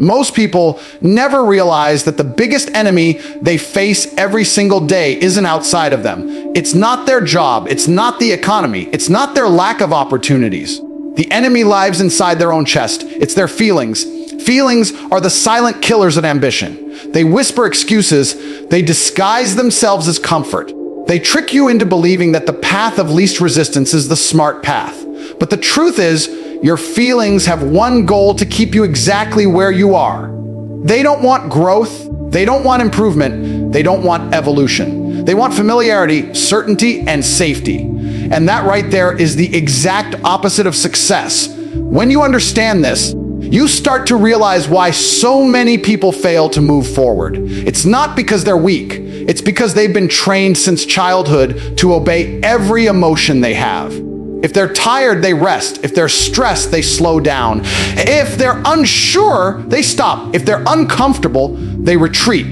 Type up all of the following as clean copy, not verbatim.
Most people never realize that the biggest enemy they face every single day isn't outside of them. It's not their job, it's not the economy, it's not their lack of opportunities. The enemy lives inside their own chest. It's their feelings. Feelings are the silent killers of ambition. They whisper excuses, they disguise themselves as comfort. They trick you into believing that the path of least resistance is the smart path. But the truth is, your feelings have one goal: to keep you exactly where you are. They don't want growth, they don't want improvement, they don't want evolution. They want familiarity, certainty, and safety. And that right there is the exact opposite of success. When you understand this, you start to realize why so many people fail to move forward. It's not because they're weak. It's because they've been trained since childhood to obey every emotion they have. If they're tired, they rest. If they're stressed, they slow down. If they're unsure, they stop. If they're uncomfortable, they retreat.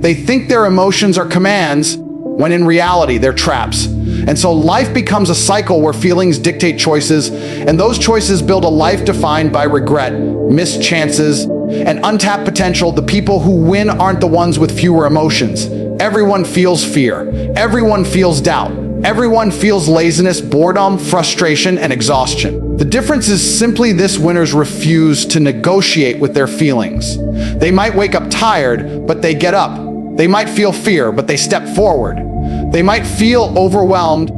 They think their emotions are commands, when in reality, they're traps. And so life becomes a cycle where feelings dictate choices, and those choices build a life defined by regret, missed chances, and untapped potential. The people who win aren't the ones with fewer emotions. Everyone feels fear. Everyone feels doubt. Everyone feels laziness, boredom, frustration, and exhaustion. The difference is simply this: winners refuse to negotiate with their feelings. They might wake up tired, but they get up. They might feel fear, but they step forward. They might feel overwhelmed,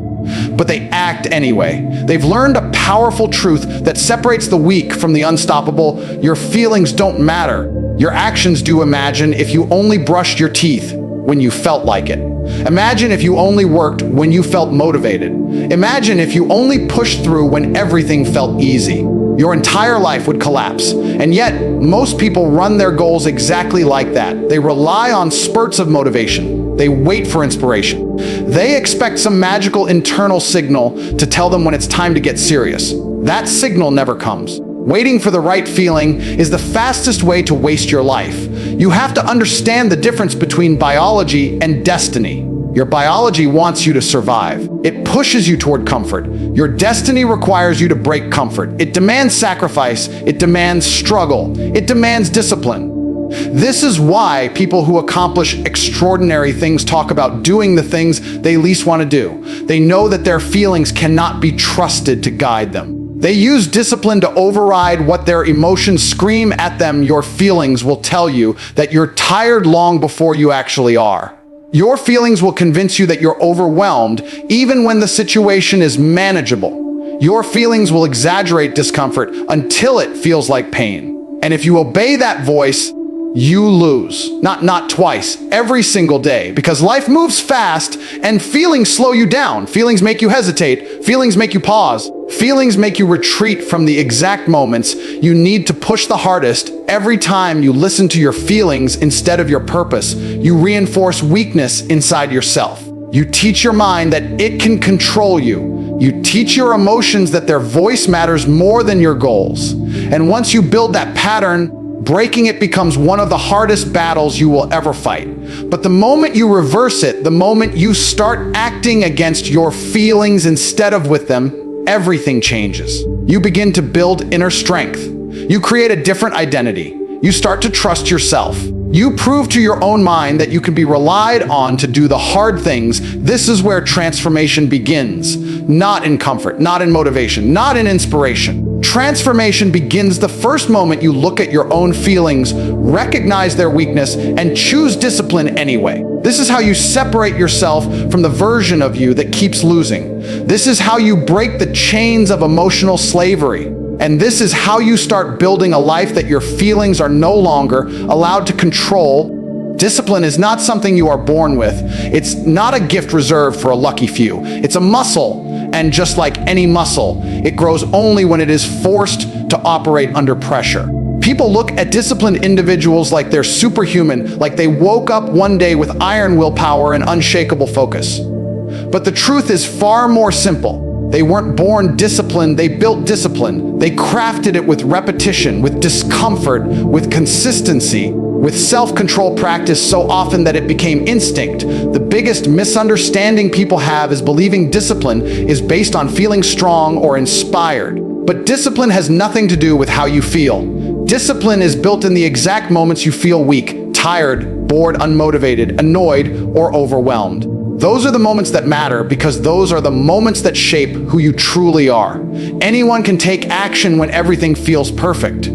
but they act anyway. They've learned a powerful truth that separates the weak from the unstoppable. Your feelings don't matter. Your actions do. Imagine if you only brushed your teeth when you felt like it. Imagine if you only worked when you felt motivated. Imagine if you only pushed through when everything felt easy. Your entire life would collapse. And yet, most people run their goals exactly like that. They rely on spurts of motivation. They wait for inspiration. They expect some magical internal signal to tell them when it's time to get serious. That signal never comes. Waiting for the right feeling is the fastest way to waste your life. You have to understand the difference between biology and destiny. Your biology wants you to survive. It pushes you toward comfort. Your destiny requires you to break comfort. It demands sacrifice. It demands struggle. It demands discipline. This is why people who accomplish extraordinary things talk about doing the things they least want to do. They know that their feelings cannot be trusted to guide them. They use discipline to override what their emotions scream at them. Your feelings will tell you that you're tired long before you actually are. Your feelings will convince you that you're overwhelmed, even when the situation is manageable. Your feelings will exaggerate discomfort until it feels like pain. And if you obey that voice, you lose. Not twice, every single day, because life moves fast and feelings slow you down. Feelings make you hesitate. Feelings make you pause. Feelings make you retreat from the exact moments you need to push the hardest. Every time you listen to your feelings instead of your purpose, you reinforce weakness inside yourself. You teach your mind that it can control you. You teach your emotions that their voice matters more than your goals. And once you build that pattern, breaking it becomes one of the hardest battles you will ever fight. But the moment you reverse it, the moment you start acting against your feelings instead of with them, everything changes. You begin to build inner strength. You create a different identity. You start to trust yourself. You prove to your own mind that you can be relied on to do the hard things. This is where transformation begins. Not in comfort, not in motivation, not in inspiration. Transformation begins the first moment you look at your own feelings, recognize their weakness, and choose discipline anyway. This is how you separate yourself from the version of you that keeps losing. This is how you break the chains of emotional slavery. And this is how you start building a life that your feelings are no longer allowed to control. Discipline is not something you are born with. It's not a gift reserved for a lucky few. It's a muscle. And just like any muscle, it grows only when it is forced to operate under pressure. People look at disciplined individuals like they're superhuman, like they woke up one day with iron willpower and unshakable focus. But the truth is far more simple. They weren't born disciplined, they built discipline. They crafted it with repetition, with discomfort, with consistency, with self-control practice so often that it became instinct. The biggest misunderstanding people have is believing discipline is based on feeling strong or inspired. But discipline has nothing to do with how you feel. Discipline is built in the exact moments you feel weak, tired, bored, unmotivated, annoyed, or overwhelmed. Those are the moments that matter because those are the moments that shape who you truly are. Anyone can take action when everything feels perfect.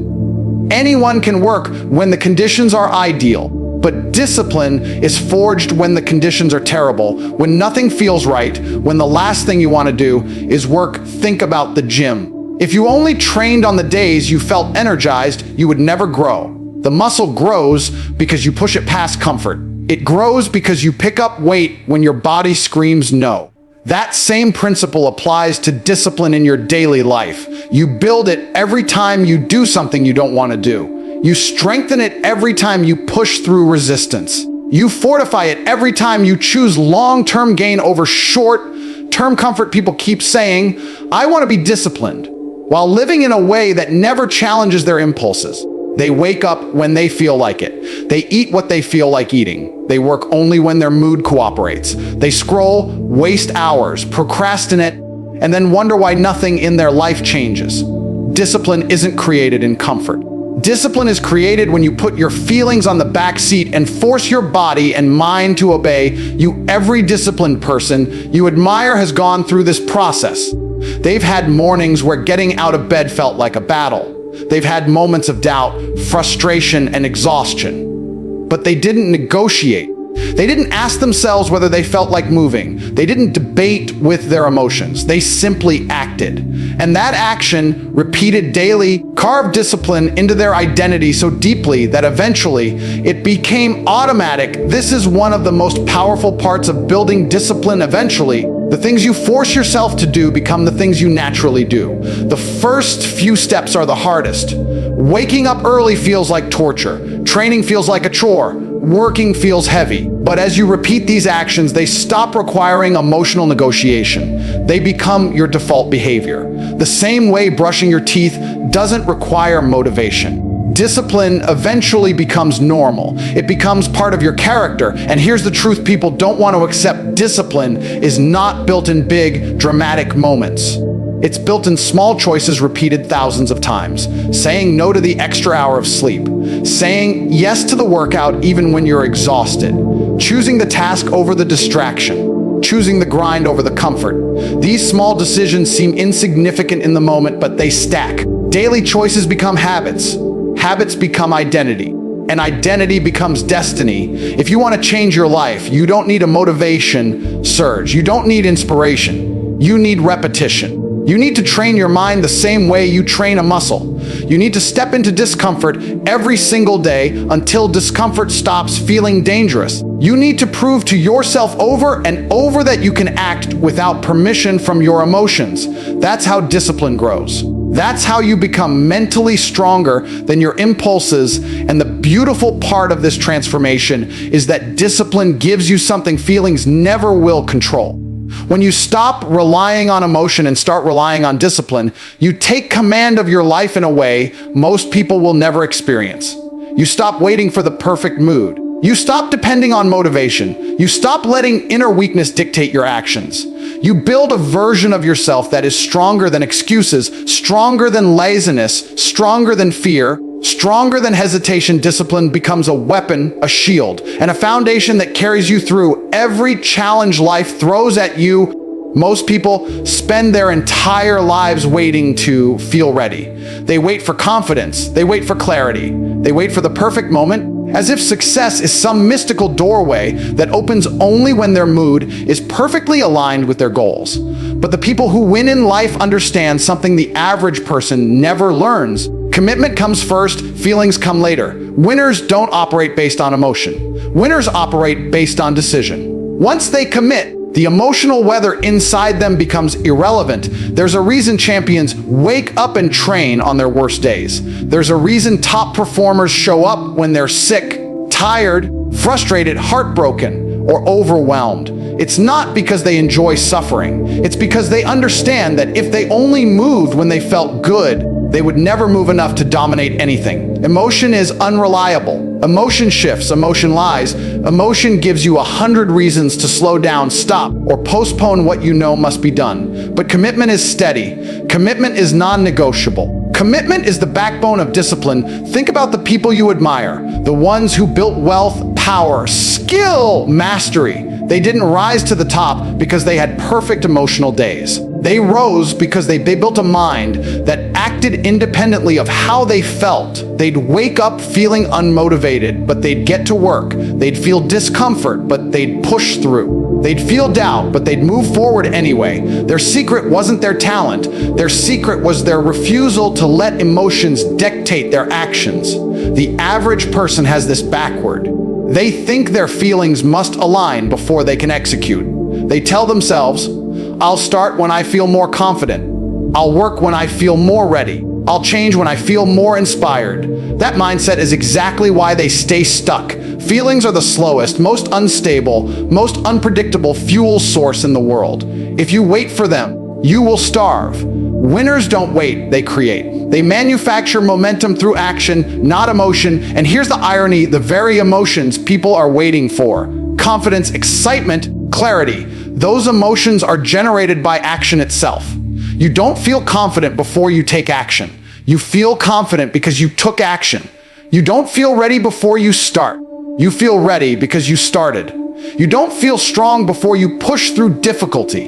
Anyone can work when the conditions are ideal. But discipline is forged when the conditions are terrible, when nothing feels right, when the last thing you want to do is work. Think about the gym. If you only trained on the days you felt energized, you would never grow. The muscle grows because you push it past comfort. It grows because you pick up weight when your body screams no. That same principle applies to discipline in your daily life. You build it every time you do something you don't want to do. You strengthen it every time you push through resistance. You fortify it every time you choose long-term gain over short-term comfort. People keep saying, I want to be disciplined, while living in a way that never challenges their impulses. They wake up when they feel like it. They eat what they feel like eating. They work only when their mood cooperates. They scroll, waste hours, procrastinate, and then wonder why nothing in their life changes. Discipline isn't created in comfort. Discipline is created when you put your feelings on the back seat and force your body and mind to obey you. Every disciplined person you admire has gone through this process. They've had mornings where getting out of bed felt like a battle. They've had moments of doubt, frustration, and exhaustion. But they didn't negotiate. They didn't ask themselves whether they felt like moving. They didn't debate with their emotions. They simply acted. And that action, repeated daily, carved discipline into their identity so deeply that eventually it became automatic. This is one of the most powerful parts of building discipline. Eventually, the things you force yourself to do become the things you naturally do. The first few steps are the hardest. Waking up early feels like torture. Training feels like a chore. Working feels heavy. But as you repeat these actions, they stop requiring emotional negotiation. They become your default behavior. The same way brushing your teeth doesn't require motivation. Discipline eventually becomes normal. It becomes part of your character. And here's the truth people don't want to accept. Discipline is not built in big, dramatic moments. It's built in small choices repeated thousands of times. Saying no to the extra hour of sleep. Saying yes to the workout even when you're exhausted. Choosing the task over the distraction. Choosing the grind over the comfort. These small decisions seem insignificant in the moment, but they stack. Daily choices become habits. Habits become identity. And identity becomes destiny. If you want to change your life, you don't need a motivation surge. You don't need inspiration. You need repetition. You need to train your mind the same way you train a muscle. You need to step into discomfort every single day until discomfort stops feeling dangerous. You need to prove to yourself over and over that you can act without permission from your emotions. That's how discipline grows. That's how you become mentally stronger than your impulses. And the beautiful part of this transformation is that discipline gives you something feelings never will control. When you stop relying on emotion and start relying on discipline, you take command of your life in a way most people will never experience. You stop waiting for the perfect mood. You stop depending on motivation. You stop letting inner weakness dictate your actions. You build a version of yourself that is stronger than excuses, stronger than laziness, stronger than fear, stronger than hesitation. Discipline becomes a weapon, a shield, and a foundation that carries you through every challenge life throws at you. Most people spend their entire lives waiting to feel ready. They wait for confidence. They wait for clarity. They wait for the perfect moment, as if success is some mystical doorway that opens only when their mood is perfectly aligned with their goals. But the people who win in life understand something the average person never learns. Commitment comes first, feelings come later. Winners don't operate based on emotion. Winners operate based on decision. Once they commit, the emotional weather inside them becomes irrelevant. There's a reason champions wake up and train on their worst days. There's a reason top performers show up when they're sick, tired, frustrated, heartbroken, or overwhelmed. It's not because they enjoy suffering. It's because they understand that if they only moved when they felt good, they would never move enough to dominate anything. Emotion is unreliable. Emotion shifts, emotion lies. Emotion gives you 100 reasons to slow down, stop, or postpone what you know must be done. But commitment is steady. Commitment is non-negotiable. commitment is the backbone of discipline. Think about the people you admire, the ones who built wealth, power, skill, mastery. They didn't rise to the top because they had perfect emotional days. They rose because they built a mind that acted independently of how they felt. They'd wake up feeling unmotivated, but they'd get to work. They'd feel discomfort, but they'd push through. They'd feel doubt, but they'd move forward anyway. Their secret wasn't their talent. Their secret was their refusal to let emotions dictate their actions. The average person has this backward. They think their feelings must align before they can execute. They tell themselves, I'll start when I feel more confident. I'll work when I feel more ready. I'll change when I feel more inspired. That mindset is exactly why they stay stuck. Feelings are the slowest, most unstable, most unpredictable fuel source in the world. If you wait for them, you will starve. Winners don't wait, they create. They manufacture momentum through action, not emotion. And here's the irony, the very emotions people are waiting for. Confidence, excitement, clarity. Those emotions are generated by action itself. You don't feel confident before you take action. You feel confident because you took action. You don't feel ready before you start. You feel ready because you started. You don't feel strong before you push through difficulty.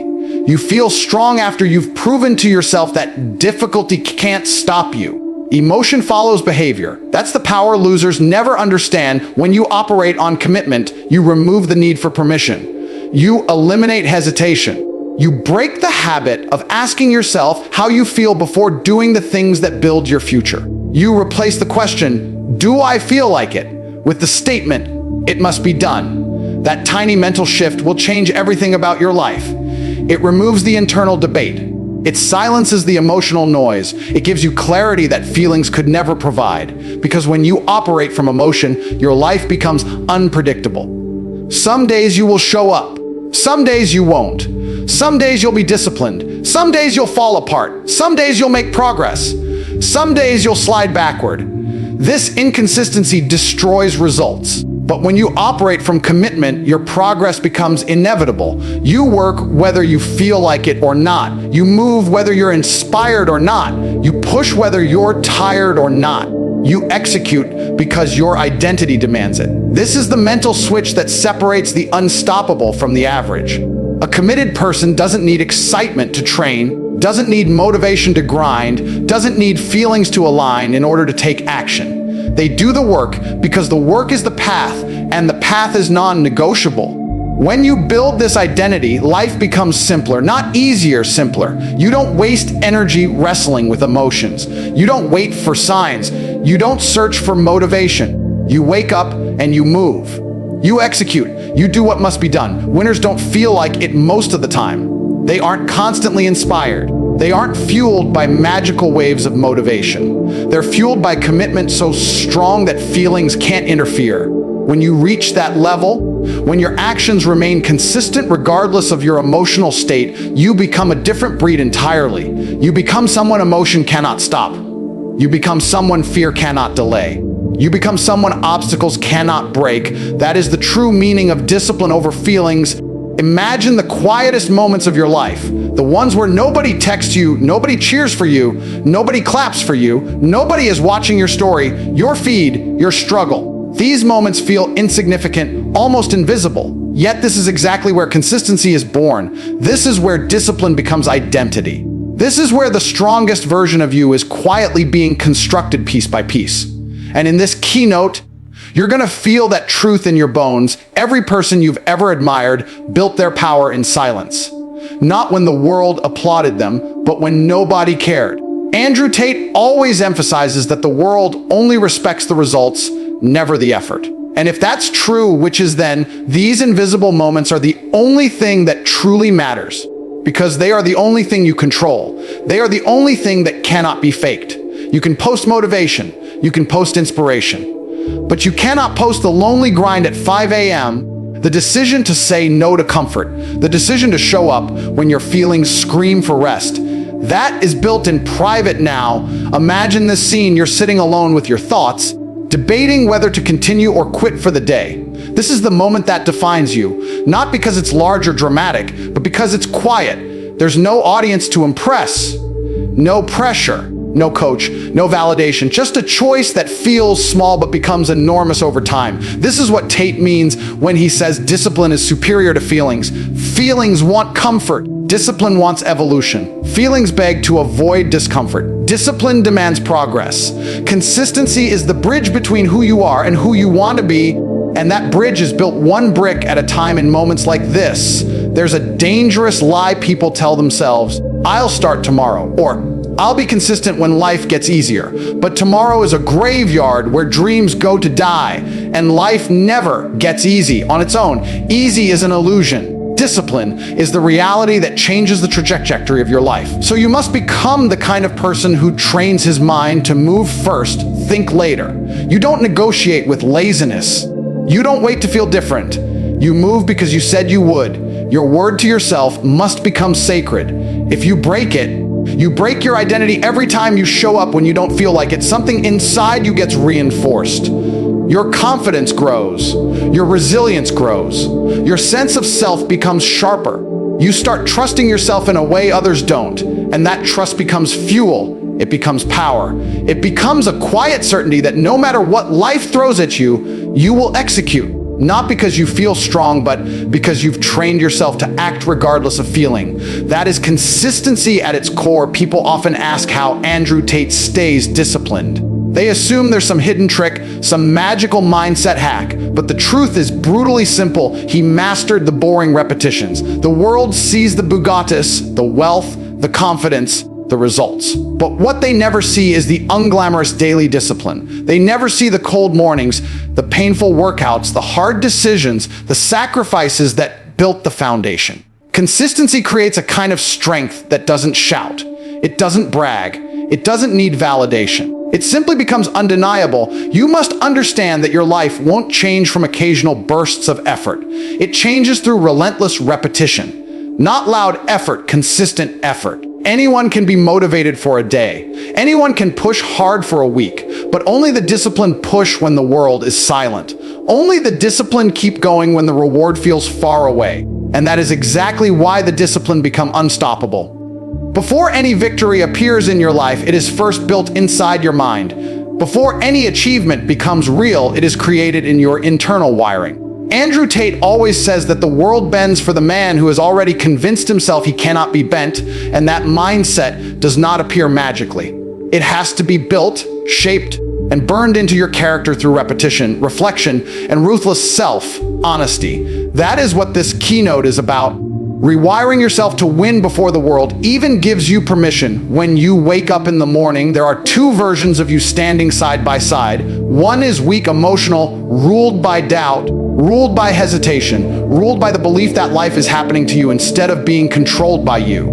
You feel strong after you've proven to yourself that difficulty can't stop you. Emotion follows behavior. That's the power losers never understand. When you operate on commitment, you remove the need for permission. You eliminate hesitation. You break the habit of asking yourself how you feel before doing the things that build your future. You replace the question, do I feel like it, with the statement, it must be done. That tiny mental shift will change everything about your life. It removes the internal debate. It silences the emotional noise. It gives you clarity that feelings could never provide. Because when you operate from emotion, your life becomes unpredictable. Some days you will show up. Some days you won't. Some days you'll be disciplined. Some days you'll fall apart. Some days you'll make progress. Some days you'll slide backward. This inconsistency destroys results. But when you operate from commitment, your progress becomes inevitable. You work whether you feel like it or not. You move whether you're inspired or not. You push whether you're tired or not. You execute because your identity demands it. This is the mental switch that separates the unstoppable from the average. A committed person doesn't need excitement to train, doesn't need motivation to grind, doesn't need feelings to align in order to take action. They do the work because the work is the path, and the path is non-negotiable. When you build this identity, life becomes simpler, not easier, simpler. You don't waste energy wrestling with emotions. You don't wait for signs. You don't search for motivation. You wake up and you move. You execute. You do what must be done. Winners don't feel like it most of the time. They aren't constantly inspired. They aren't fueled by magical waves of motivation. They're fueled by commitment so strong that feelings can't interfere. When you reach that level, when your actions remain consistent regardless of your emotional state, you become a different breed entirely. You become someone emotion cannot stop. You become someone fear cannot delay. You become someone obstacles cannot break. That is the true meaning of discipline over feelings. Imagine the quietest moments of your life, the ones where nobody texts you, nobody cheers for you, nobody claps for you, nobody is watching your story, your feed, your struggle. These moments feel insignificant, almost invisible. Yet this is exactly where consistency is born. This is where discipline becomes identity. This is where the strongest version of you is quietly being constructed piece by piece. And in this keynote, you're going to feel that truth in your bones. Every person you've ever admired built their power in silence. Not when the world applauded them, but when nobody cared. Andrew Tate always emphasizes that the world only respects the results, never the effort. And if that's true, which is then, these invisible moments are the only thing that truly matters. Because they are the only thing you control. They are the only thing that cannot be faked. You can post motivation. You can post inspiration. But you cannot post the lonely grind at 5 a.m., the decision to say no to comfort, the decision to show up when your feelings scream for rest. That is built in private now. Imagine this scene, you're sitting alone with your thoughts, debating whether to continue or quit for the day. This is the moment that defines you, not because it's large or dramatic, but because it's quiet. There's no audience to impress, no pressure, no coach, no validation, just a choice that feels small but becomes enormous over time. This is what Tate means when he says discipline is superior to feelings. Feelings want comfort. Discipline wants evolution. Feelings beg to avoid discomfort. Discipline demands progress. Consistency is the bridge between who you are and who you want to be, and that bridge is built one brick at a time. In moments like this, there's a dangerous lie people tell themselves: I'll start tomorrow, or I'll be consistent when life gets easier. But tomorrow is a graveyard where dreams go to die, and life never gets easy on its own. Easy is an illusion. Discipline is the reality that changes the trajectory of your life. So you must become the kind of person who trains his mind to move first, think later. You don't negotiate with laziness. You don't wait to feel different. You move because you said you would. Your word to yourself must become sacred. If you break it, you break your identity every time you show up when you don't feel like it. Something inside you gets reinforced. Your confidence grows. Your resilience grows. Your sense of self becomes sharper. You start trusting yourself in a way others don't, and that trust becomes fuel. It becomes power. It becomes a quiet certainty that no matter what life throws at you, you will execute. Not because you feel strong, but because you've trained yourself to act regardless of feeling. That is consistency at its core. People often ask how Andrew Tate stays disciplined. They assume there's some hidden trick, some magical mindset hack, but the truth is brutally simple. He mastered the boring repetitions. The world sees the Bugattis, the wealth, the confidence, the results. But what they never see is the unglamorous daily discipline. They never see the cold mornings, the painful workouts, the hard decisions, the sacrifices that built the foundation. Consistency creates a kind of strength that doesn't shout. It doesn't brag. It doesn't need validation. It simply becomes undeniable. You must understand that your life won't change from occasional bursts of effort. It changes through relentless repetition. Not loud effort, consistent effort. Anyone can be motivated for a day. Anyone can push hard for a week, but only the disciplined push when the world is silent. Only the disciplined keep going when the reward feels far away. And that is exactly why the disciplined become unstoppable. Before any victory appears in your life, it is first built inside your mind. Before any achievement becomes real, it is created in your internal wiring. Andrew Tate always says that the world bends for the man who has already convinced himself he cannot be bent, and that mindset does not appear magically. It has to be built, shaped, and burned into your character through repetition, reflection, and ruthless self-honesty. That is what this keynote is about. Rewiring yourself to win before the world even gives you permission. When you wake up in the morning, there are two versions of you standing side by side. One is weak, emotional, ruled by doubt, ruled by hesitation, ruled by the belief that life is happening to you instead of being controlled by you.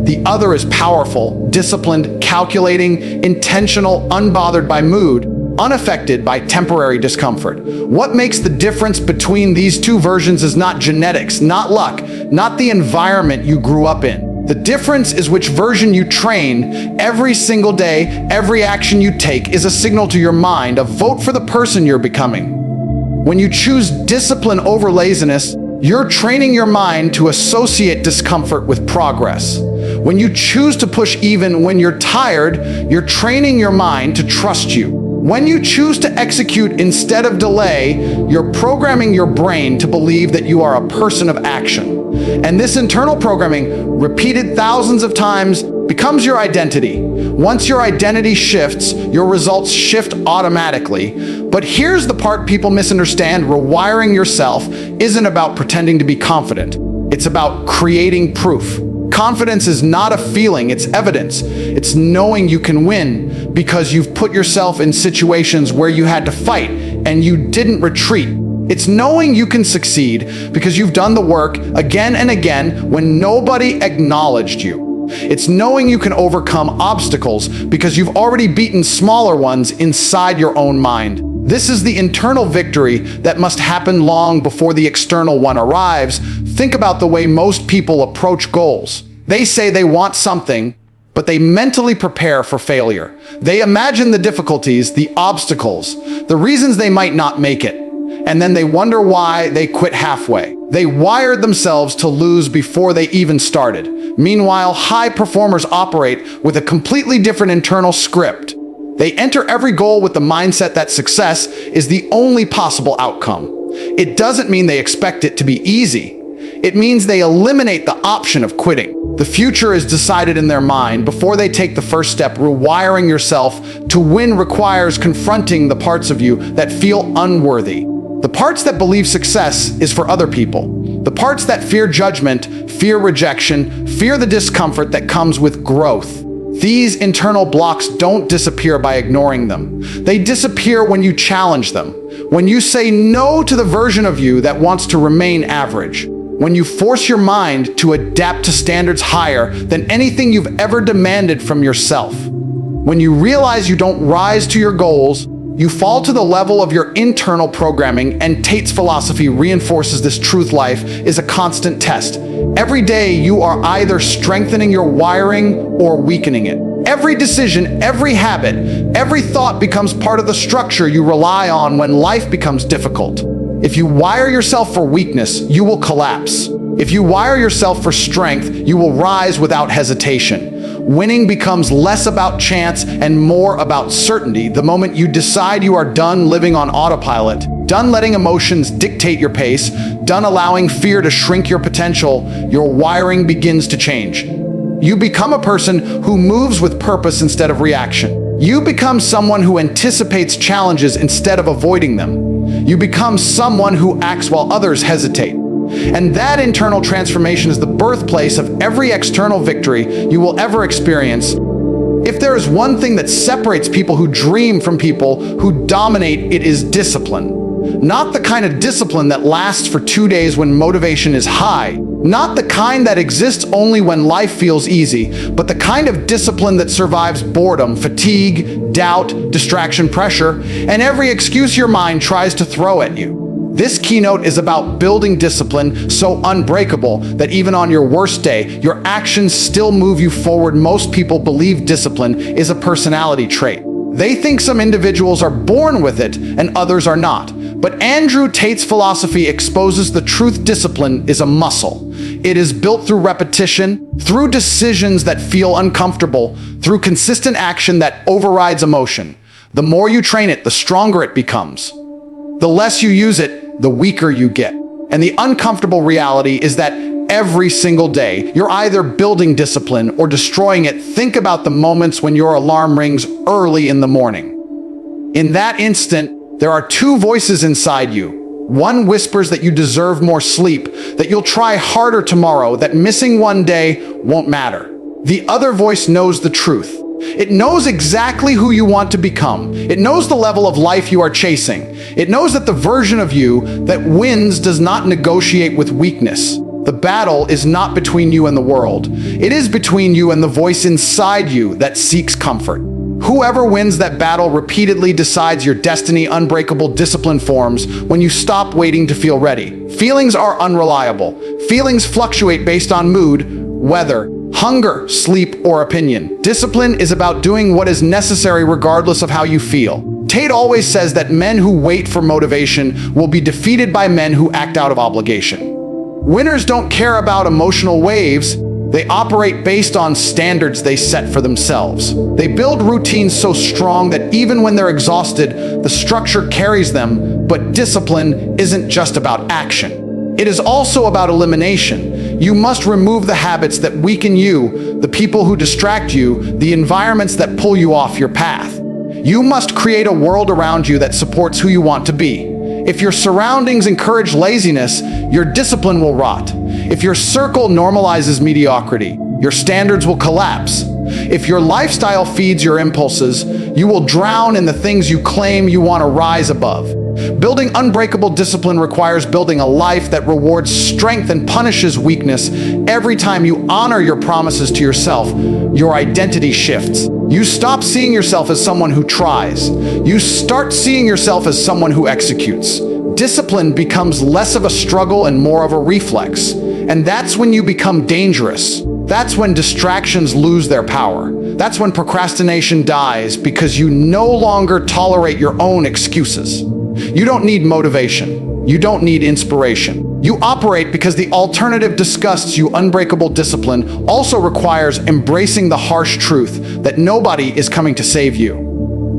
The other is powerful, disciplined, calculating, intentional, unbothered by mood, unaffected by temporary discomfort. What makes the difference between these two versions is not genetics, not luck, not the environment you grew up in. The difference is which version you train. Every single day, every action you take is a signal to your mind, a vote for the person you're becoming. When you choose discipline over laziness, you're training your mind to associate discomfort with progress. When you choose to push even when you're tired, you're training your mind to trust you. When you choose to execute instead of delay, you're programming your brain to believe that you are a person of action. And this internal programming, repeated thousands of times, becomes your identity. Once your identity shifts, your results shift automatically. But here's the part people misunderstand. Rewiring yourself isn't about pretending to be confident. It's about creating proof. Confidence is not a feeling, it's evidence. It's knowing you can win because you've put yourself in situations where you had to fight and you didn't retreat. It's knowing you can succeed because you've done the work again and again when nobody acknowledged you. It's knowing you can overcome obstacles because you've already beaten smaller ones inside your own mind. This is the internal victory that must happen long before the external one arrives. Think about the way most people approach goals. They say they want something, but they mentally prepare for failure. They imagine the difficulties, the obstacles, the reasons they might not make it, and then they wonder why they quit halfway. They wired themselves to lose before they even started. Meanwhile, high performers operate with a completely different internal script. They enter every goal with the mindset that success is the only possible outcome. It doesn't mean they expect it to be easy. It means they eliminate the option of quitting. The future is decided in their mind before they take the first step. Rewiring yourself to win requires confronting the parts of you that feel unworthy. The parts that believe success is for other people. The parts that fear judgment, fear rejection, fear the discomfort that comes with growth. These internal blocks don't disappear by ignoring them. They disappear when you challenge them. When you say no to the version of you that wants to remain average. When you force your mind to adapt to standards higher than anything you've ever demanded from yourself. When you realize you don't rise to your goals, you fall to the level of your internal programming, and Tate's philosophy reinforces this truth. Life is a constant test. Every day you are either strengthening your wiring or weakening it. Every decision, every habit, every thought becomes part of the structure you rely on when life becomes difficult. If you wire yourself for weakness, you will collapse. If you wire yourself for strength, you will rise without hesitation. Winning becomes less about chance and more about certainty the moment you decide you are done living on autopilot, done letting emotions dictate your pace, done allowing fear to shrink your potential. Your wiring begins to change. You become a person who moves with purpose instead of reaction. You become someone who anticipates challenges instead of avoiding them. You become someone who acts while others hesitate. And that internal transformation is the birthplace of every external victory you will ever experience. If there is one thing that separates people who dream from people who dominate, it is discipline. Not the kind of discipline that lasts for 2 days when motivation is high. Not the kind that exists only when life feels easy, but the kind of discipline that survives boredom, fatigue, doubt, distraction, pressure, and every excuse your mind tries to throw at you. This keynote is about building discipline so unbreakable that even on your worst day, your actions still move you forward. Most people believe discipline is a personality trait. They think some individuals are born with it and others are not. But Andrew Tate's philosophy exposes the truth. Discipline is a muscle. It is built through repetition, through decisions that feel uncomfortable, through consistent action that overrides emotion. The more you train it, the stronger it becomes. The less you use it, the weaker you get. And the uncomfortable reality is that every single day, you're either building discipline or destroying it. Think about the moments when your alarm rings early in the morning. In that instant, there are two voices inside you. One whispers that you deserve more sleep, that you'll try harder tomorrow, that missing one day won't matter. The other voice knows the truth. It knows exactly who you want to become. It knows the level of life you are chasing. It knows that the version of you that wins does not negotiate with weakness. The battle is not between you and the world. It is between you and the voice inside you that seeks comfort. Whoever wins that battle repeatedly decides your destiny. Unbreakable discipline forms when you stop waiting to feel ready. Feelings are unreliable. Feelings fluctuate based on mood, weather, hunger, sleep, or opinion. Discipline is about doing what is necessary regardless of how you feel. Tate always says that men who wait for motivation will be defeated by men who act out of obligation. Winners don't care about emotional waves. They operate based on standards they set for themselves. They build routines so strong that even when they're exhausted, the structure carries them. But discipline isn't just about action. It is also about elimination. You must remove the habits that weaken you, the people who distract you, the environments that pull you off your path. You must create a world around you that supports who you want to be. If your surroundings encourage laziness, your discipline will rot. If your circle normalizes mediocrity, your standards will collapse. If your lifestyle feeds your impulses, you will drown in the things you claim you want to rise above. Building unbreakable discipline requires building a life that rewards strength and punishes weakness. Every time you honor your promises to yourself, your identity shifts. You stop seeing yourself as someone who tries. You start seeing yourself as someone who executes. Discipline becomes less of a struggle and more of a reflex. And that's when you become dangerous. That's when distractions lose their power. That's when procrastination dies because you no longer tolerate your own excuses. You don't need motivation. You don't need inspiration. You operate because the alternative disgusts you. Unbreakable discipline also requires embracing the harsh truth that nobody is coming to save you.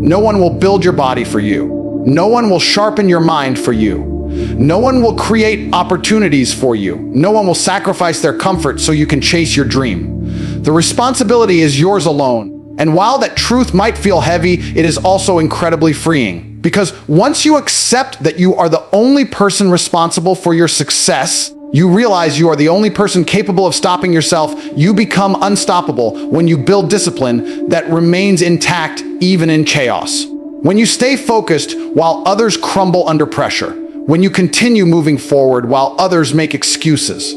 No one will build your body for you. No one will sharpen your mind for you. No one will create opportunities for you. No one will sacrifice their comfort so you can chase your dream. The responsibility is yours alone. And while that truth might feel heavy, it is also incredibly freeing. Because once you accept that you are the only person responsible for your success, you realize you are the only person capable of stopping yourself. You become unstoppable when you build discipline that remains intact even in chaos. When you stay focused while others crumble under pressure. When you continue moving forward while others make excuses.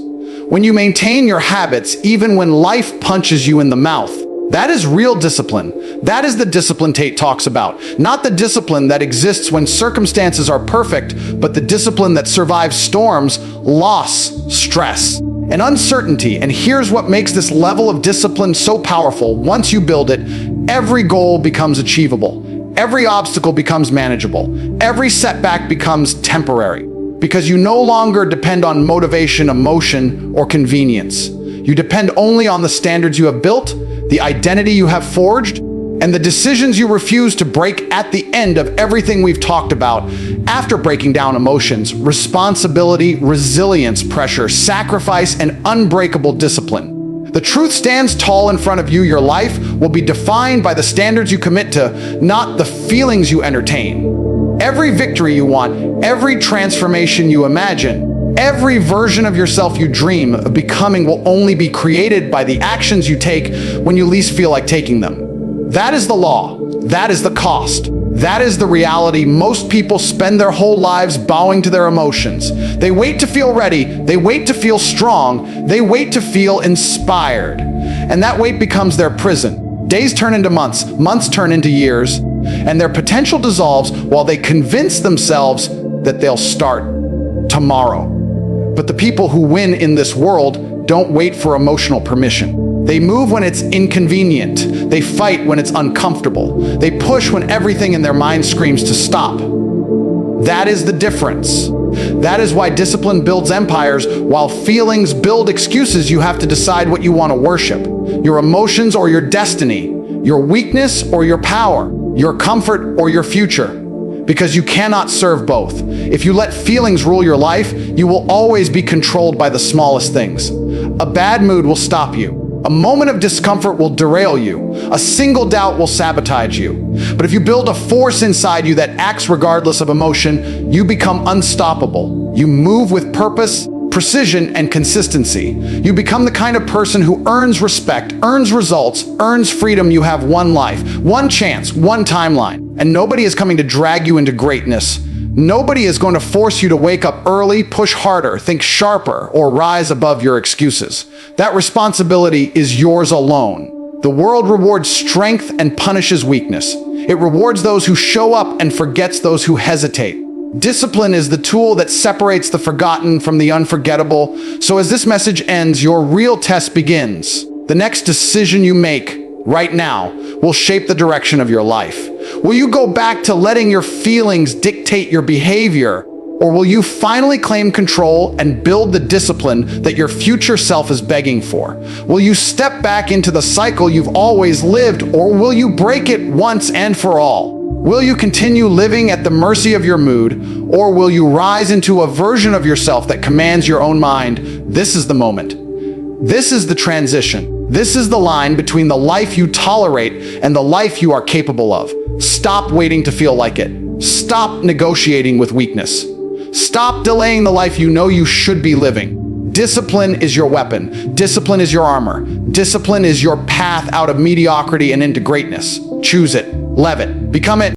When you maintain your habits even when life punches you in the mouth. That is real discipline. That is the discipline Tate talks about. Not the discipline that exists when circumstances are perfect, but the discipline that survives storms, loss, stress, and uncertainty. And here's what makes this level of discipline so powerful. Once you build it, every goal becomes achievable. Every obstacle becomes manageable. Every setback becomes temporary. Because you no longer depend on motivation, emotion, or convenience. You depend only on the standards you have built, the identity you have forged, and the decisions you refuse to break. At the end of everything we've talked about, after breaking down emotions, responsibility, resilience, pressure, sacrifice, and unbreakable discipline, the truth stands tall in front of you. Your life will be defined by the standards you commit to, not the feelings you entertain. Every victory you want, every transformation you imagine, every version of yourself you dream of becoming will only be created by the actions you take when you least feel like taking them. That is the law. That is the cost. That is the reality. Most people spend their whole lives bowing to their emotions. They wait to feel ready. They wait to feel strong. They wait to feel inspired. And that wait becomes their prison. Days turn into months. Months turn into years. And their potential dissolves while they convince themselves that they'll start tomorrow. But the people who win in this world don't wait for emotional permission. They move when it's inconvenient. They fight when it's uncomfortable. They push when everything in their mind screams to stop. That is the difference. That is why discipline builds empires, while feelings build excuses. You have to decide what you want to worship. Your emotions or your destiny. Your weakness or your power. Your comfort or your future. Because you cannot serve both. If you let feelings rule your life, you will always be controlled by the smallest things. A bad mood will stop you. A moment of discomfort will derail you. A single doubt will sabotage you. But if you build a force inside you that acts regardless of emotion, you become unstoppable. You move with purpose, precision, and consistency. You become the kind of person who earns respect, earns results, earns freedom. You have one life, one chance, one timeline. And nobody is coming to drag you into greatness. Nobody is going to force you to wake up early, push harder, think sharper, or rise above your excuses. That responsibility is yours alone. The world rewards strength and punishes weakness. It rewards those who show up and forgets those who hesitate. Discipline is the tool that separates the forgotten from the unforgettable. So as this message ends, your real test begins. The next decision you make right now will shape the direction of your life. Will you go back to letting your feelings dictate your behavior? Or will you finally claim control and build the discipline that your future self is begging for? Will you step back into the cycle you've always lived, or will you break it once and for all? Will you continue living at the mercy of your mood, or will you rise into a version of yourself that commands your own mind? This is the moment. This is the transition. This is the line between the life you tolerate and the life you are capable of. Stop waiting to feel like it. Stop negotiating with weakness. Stop delaying the life you know you should be living. Discipline is your weapon. Discipline is your armor. Discipline is your path out of mediocrity and into greatness. Choose it. Live it. Become it.